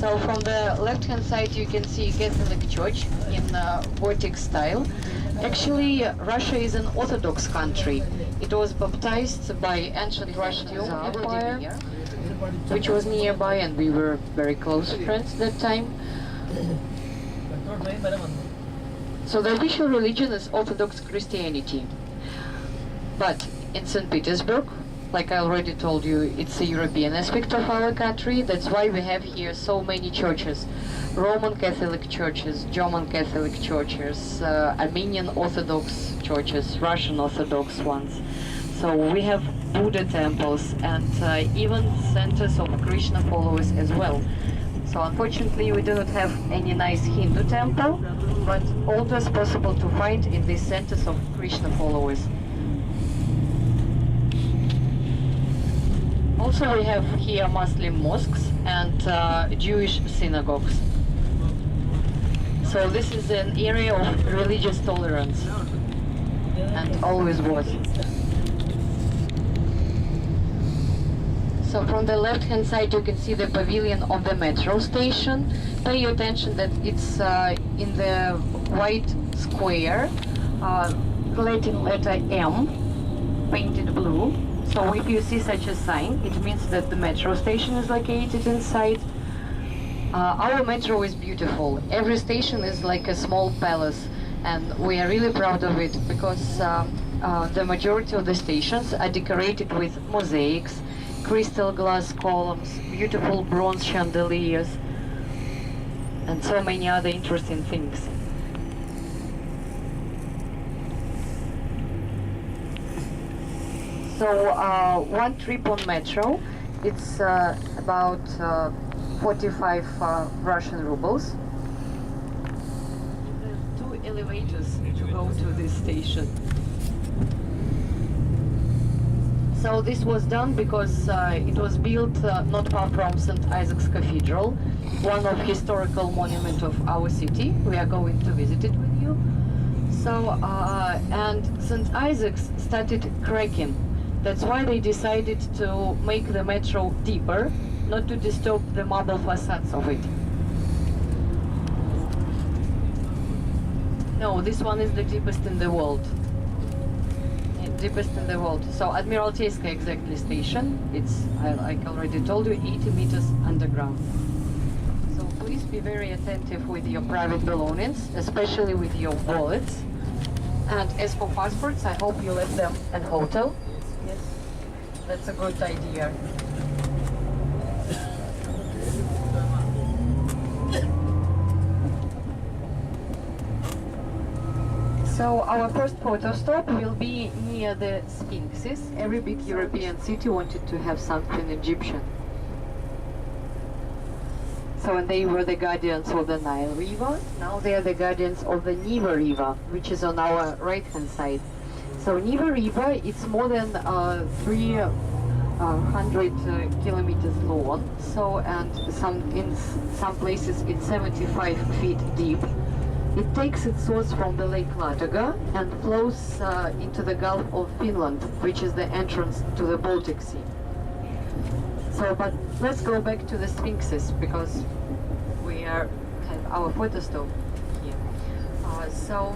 So from the left-hand side, you can see Catholic Church in Gothic style. Actually, Russia is an Orthodox country. It was baptized by ancient Russian Empire, which was nearby, and we were very close friends that time. So the official religion is Orthodox Christianity. But in St. Petersburg, like I already told you, it's a European aspect of our country. That's why we have here so many churches. Roman Catholic churches, German Catholic churches, Armenian Orthodox churches, Russian Orthodox ones. So we have Buddha temples and even centers of Krishna followers as well. So unfortunately we do not have any nice Hindu temple, but all that's possible to find in these centers of Krishna followers. Also we have here Muslim mosques and Jewish synagogues. So this is an area of religious tolerance, and always was. So from the left-hand side you can see the pavilion of the metro station. Pay attention that it's in the white square, Latin letter M, painted blue. So if you see such a sign, it means that the metro station is located inside. Our metro is beautiful. Every station is like a small palace, and we are really proud of it because the majority of the stations are decorated with mosaics, crystal glass columns, beautiful bronze chandeliers, and so many other interesting things. So one trip on metro, it's about 45 Russian rubles. There's 2 elevators to go to this station. So this was done because it was built not far from St. Isaac's Cathedral, one of historical monuments of our city. We are going to visit it with you. So, and St. Isaac's started cracking. That's why they decided to make the metro deeper, not to disturb the marble facades of it. No, this one is the deepest in the world. Deepest in the world. So Admiralteyska exactly station. It's, like I already told you, 80 meters underground. So please be very attentive with your private belongings, especially with your wallets. And as for passports, I hope you left them at hotel. Yes, that's a good idea. So our first photo stop will be near the Sphinxes. Every big European city wanted to have something Egyptian. So when they were the guardians of the Nile River, now they are the guardians of the Neva River, which is on our right-hand side. So Neva River, it's more than 300 kilometers long. So, and in some places it's 75 feet deep. It takes its source from the Lake Ladoga and flows into the Gulf of Finland, which is the entrance to the Baltic Sea. So, but let's go back to the Sphinxes because we have our photo stop here. So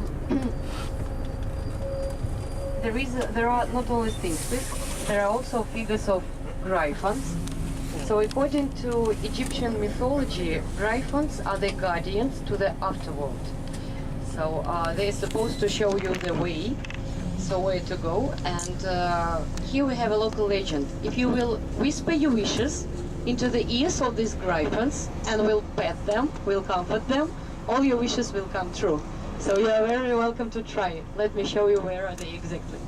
there are not only Sphinxes, there are also figures of griffins. So according to Egyptian mythology, griffins are the guardians to the afterworld. So they're supposed to show you the way, so where to go. And here we have a local legend. If you will whisper your wishes into the ears of these griffins and will pet them, will comfort them, all your wishes will come true. So you are very welcome to try it. Let me show you where are they exactly.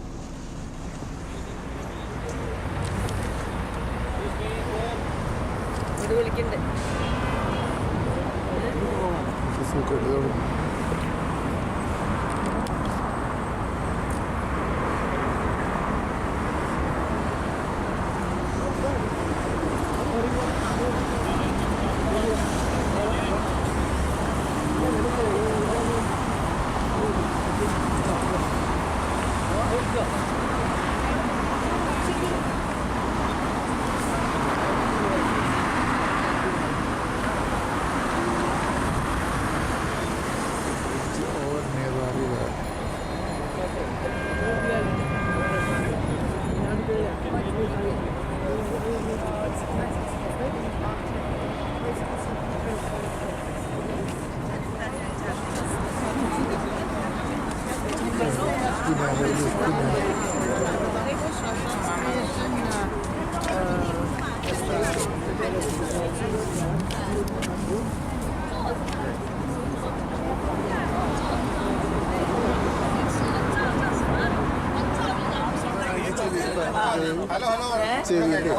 ചെയ്തിട്ട്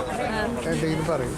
എന്തെങ്കിലും പറയും.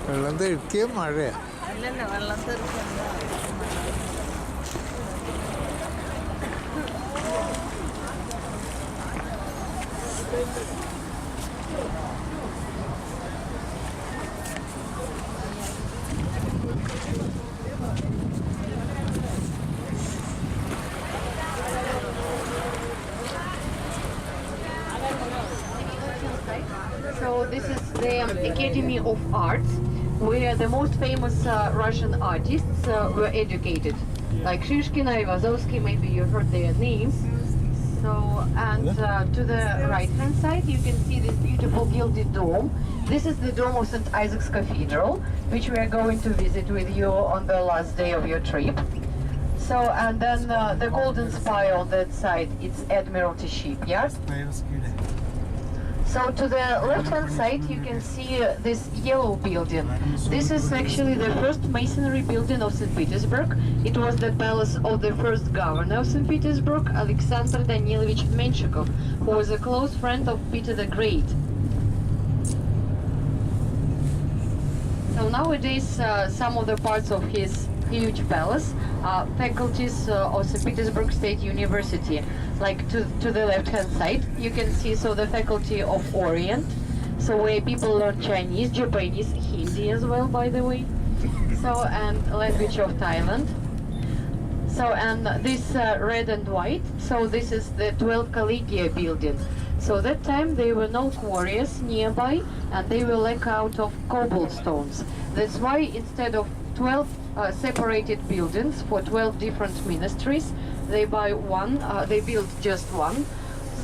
വെള്ളം തെറിക്കുക മഴയാ. അല്ലല്ലോ വെള്ളം തെറിക്കണ്ട. So this is the Academy of Arts, where the most famous Russian artists were educated, like Shishkin, Ivazovsky. Maybe you heard their names. So, and to the right-hand side, you can see this beautiful gilded dome. This is the dome of St. Isaac's Cathedral, which we are going to visit with you on the last day of your trip. So, and then the golden spire on that side, it's Admiralty Shipyard. So to the left-hand side, you can see this yellow building. This is actually the first masonry building of St. Petersburg. It was the palace of the first governor of St. Petersburg, Alexander Danilovich Menshikov, who was a close friend of Peter the Great. So nowadays, some of the parts of his huge palace are faculties of St. Petersburg State University. Like to the left-hand side, you can see the faculty of Orient, so where people learn Chinese, Japanese, Hindi as well, by the way. So, and language of Thailand. So, and this red and white, so this is the 12 Collegia building. So that time there were no quarries nearby, and they were laid out of cobblestones. That's why instead of 12 separated buildings for 12 different ministries, they built just one,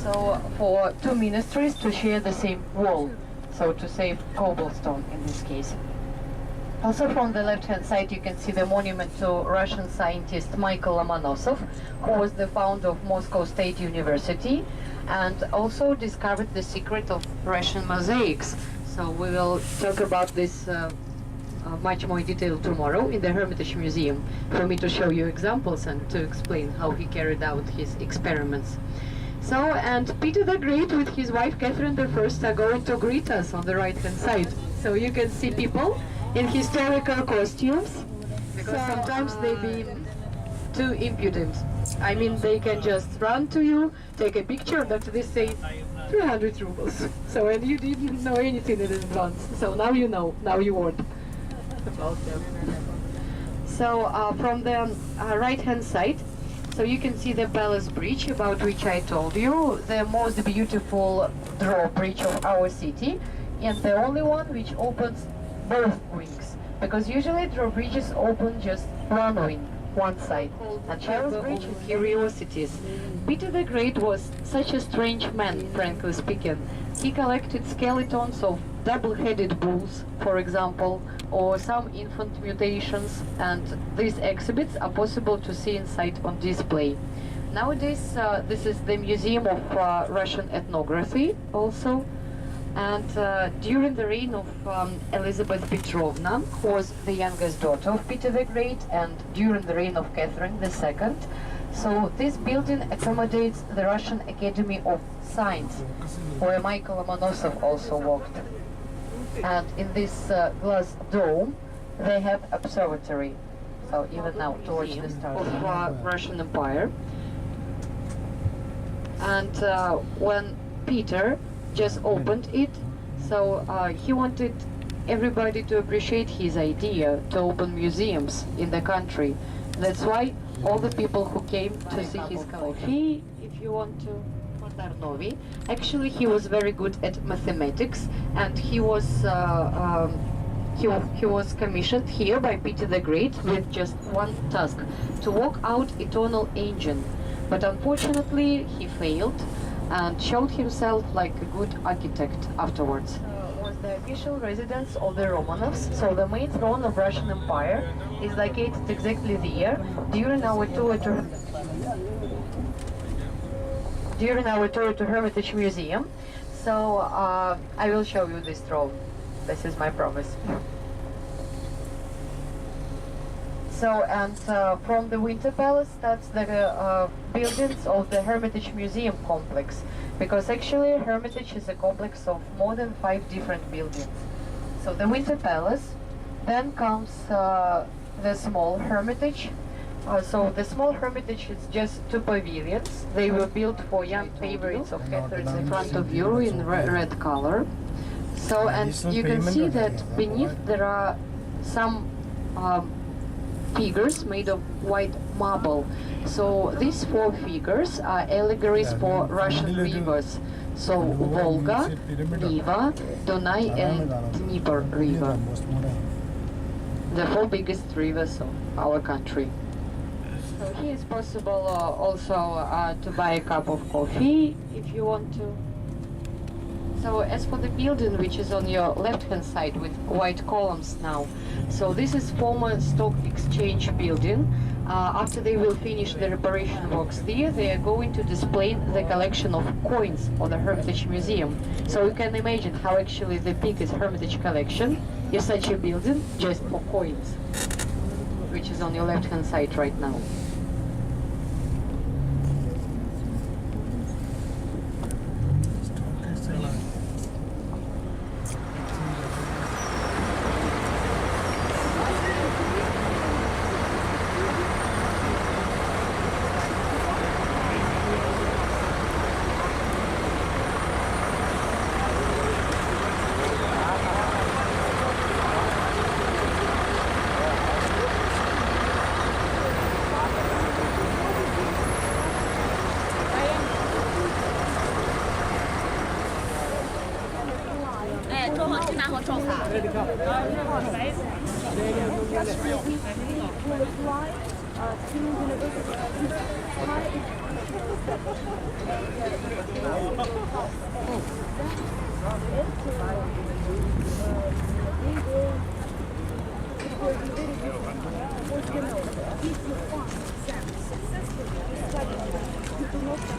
so for 2 ministries to share the same wall, so to save cobblestone in this case. Also from the left-hand side, you can see the monument to Russian scientist Michael Lomonosov, who was the founder of Moscow State University and also discovered the secret of Russian mosaics. So we will talk about this much more detail tomorrow in the Hermitage Museum, for me to show you examples and to explain how he carried out his experiments. So, and Peter the Great with his wife Catherine the First are going to greet us on the right-hand side. So you can see people in historical costumes, because sometimes they be too impudent. I mean, they can just run to you, take a picture, but they say 300 rubles. So, and you didn't know anything in advance. So now you know, now you won't. About them. So from the right-hand side, so you can see the Palace Bridge, about which I told you, the most beautiful drawbridge of our city, and the only one which opens both wings, because usually drawbridges open just one wing, one side. And Palace Bridge of Curiosities. Peter the Great was such a strange man, frankly speaking. He collected skeletons of double-headed bulls, for example, or some infant mutations, and these exhibits are possible to see inside on display. Nowadays, this is the Museum of Russian Ethnography also, and during the reign of Elizabeth Petrovna, who was the youngest daughter of Peter the Great, and during the reign of Catherine II, so this building accommodates the Russian Academy of Science, where Michael Lomonosov also worked. And in this glass dome, they have observatory. So even now to watch the stars of Russian Empire. And when Peter just opened it, so he wanted everybody to appreciate his idea to open museums in the country. That's why all the people who came to see his collection, if you want to. Actually, he was very good at mathematics, and he was he was commissioned here by Peter the Great with just one task, to walk out eternal engine. But unfortunately, he failed and showed himself like a good architect afterwards. Was the official residence of the Romanovs, so the main throne of Russian Empire is located exactly there. During our tour to Hermitage Museum, so I will show you this throne. This is my promise. So, and from the Winter Palace, that's the buildings of the Hermitage Museum complex, because actually Hermitage is a complex of more than 5 different buildings. So the Winter Palace, then comes the small Hermitage. So the small Hermitage is just 2 pavilions. They were built for young favorites of Catherine's in front of you in red color. So, and you can see that beneath there are some figures made of white marble. So these 4 figures are allegories for Russian rivers. So Volga, Neva, Dunai and Dnieper River. The 4 biggest rivers of our country. So here it's possible also to buy a cup of coffee if you want to. So as for the building, which is on your left-hand side with white columns now, so this is former stock exchange building. After they will finish the reparation works there, they are going to display the collection of coins for the Hermitage Museum. So you can imagine how actually the biggest Hermitage collection is such a building just for coins, which is on your left-hand side right now.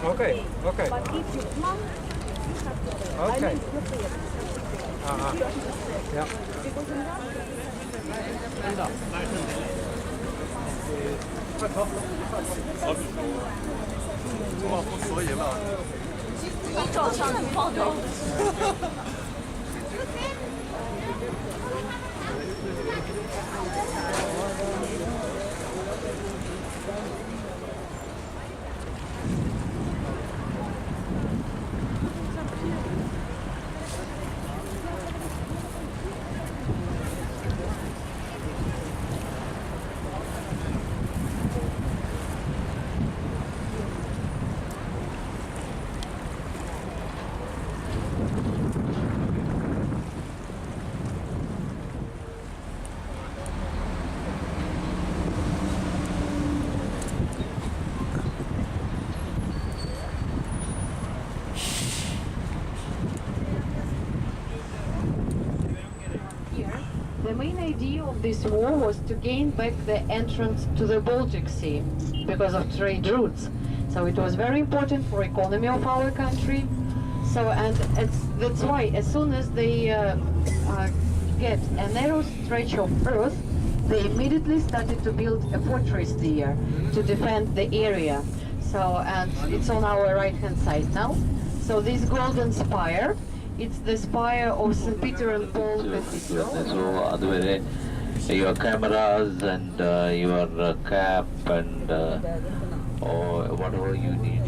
Okay, okay. But if you plan, you have to pay. I Okay. mean, you pay. Yeah. Because in Russia, The main idea of this war was to gain back the entrance to the Baltic Sea because of trade routes. So it was very important for economy of our country. So, and that's why as soon as they get a narrow stretch of earth, they immediately started to build a fortress there to defend the area. So, and it's on our right-hand side now. So this golden spire, it's the spire of St. Peter and Paul Cathedral. So, otherwise, your cameras and your cap and or whatever you need.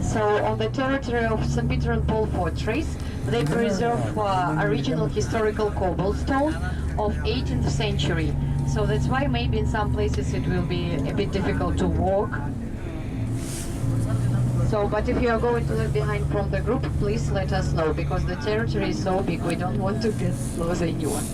So on the territory of St. Peter and Paul Fortress, they preserve original historical cobblestone of 18th century. So that's why maybe in some places it will be a bit difficult to walk. So, but if you are going to leave behind from the group, please let us know, because the territory is so big, we don't want to lose anyone.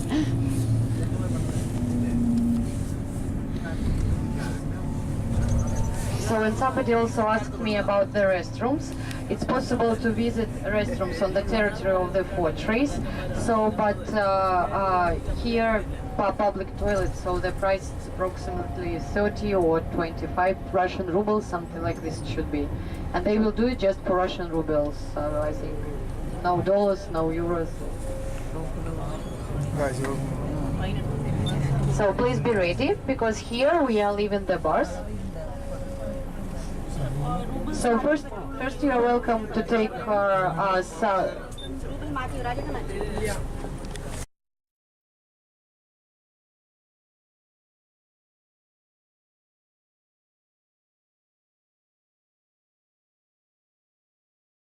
So, and somebody also asked me about the restrooms. It's possible to visit restrooms on the territory of the fortress. So, but here, public toilets, so the price is approximately 30 or 25 Russian rubles, something like this it should be. And they will do it just for Russian rubles, I think. No dollars, no euros. So please be ready, because here we are leaving the bars. So first you are welcome to take our